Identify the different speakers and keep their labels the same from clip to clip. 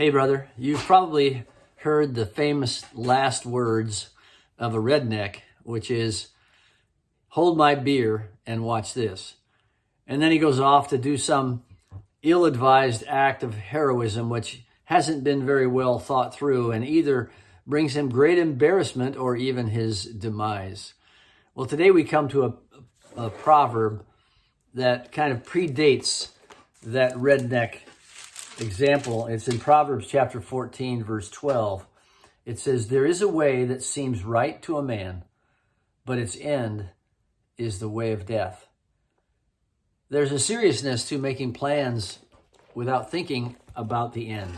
Speaker 1: Hey, brother, you've probably heard the famous last words of a redneck, which is, hold my beer and watch this. And then he goes off to do some ill-advised act of heroism, which hasn't been very well thought through and either brings him great embarrassment or even his demise. Well, today we come to a proverb that kind of predates that redneck example. It's in Proverbs chapter 14, verse 12. It says, there is a way that seems right to a man, but its end is the way of death. There's a seriousness to making plans without thinking about the end.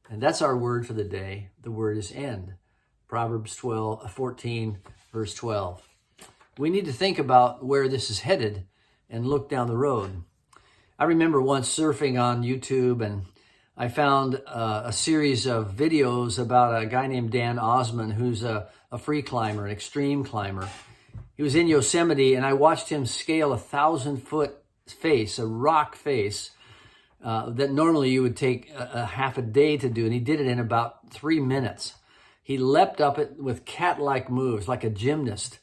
Speaker 1: And that's our word for the day. The word is end. Proverbs 14, verse 12. We need to think about where this is headed and look down the road. I remember once surfing on YouTube and I found a series of videos about a guy named Dan Osman, who's a free climber, an extreme climber. He was in Yosemite and I watched him scale 1,000-foot face, a rock face, that normally you would take a half a day to do, and he did it in about 3 minutes. He leapt up it with cat-like moves, like a gymnast,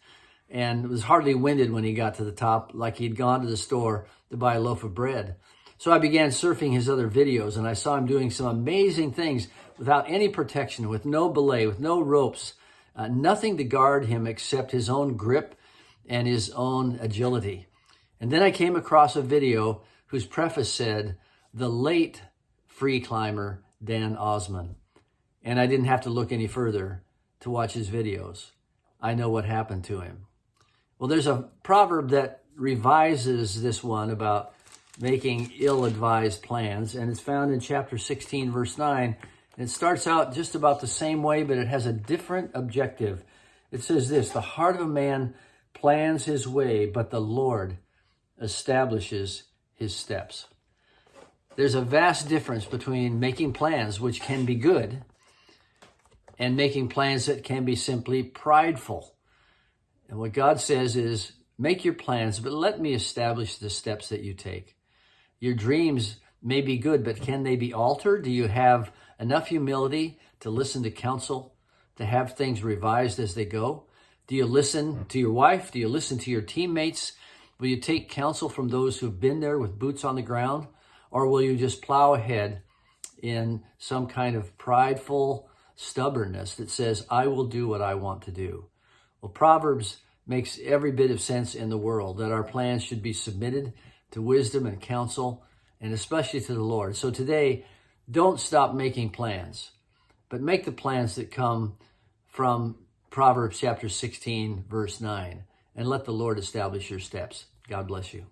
Speaker 1: and was hardly winded when he got to the top, like he'd gone to the store to buy a loaf of bread. So I began surfing his other videos, and I saw him doing some amazing things without any protection, with no belay, with no ropes, nothing to guard him except his own grip and his own agility. And then I came across a video whose preface said, the late free climber Dan Osman. And I didn't have to look any further to watch his videos. I know what happened to him. Well, there's a proverb that revises this one about making ill-advised plans, and it's found in chapter 16, verse 9. And it starts out just about the same way, but it has a different objective. It says this, the heart of a man plans his way, but the Lord establishes his steps. There's a vast difference between making plans, which can be good, and making plans that can be simply prideful. And what God says is, make your plans, but let me establish the steps that you take. Your dreams may be good, but can they be altered? Do you have enough humility to listen to counsel, to have things revised as they go? Do you listen to your wife? Do you listen to your teammates? Will you take counsel from those who've been there with boots on the ground? Or will you just plow ahead in some kind of prideful stubbornness that says, I will do what I want to do? Well, Proverbs makes every bit of sense in the world, that our plans should be submitted to wisdom and counsel, and especially to the Lord. So today, don't stop making plans, but make the plans that come from Proverbs chapter 16, verse 9, and let the Lord establish your steps. God bless you.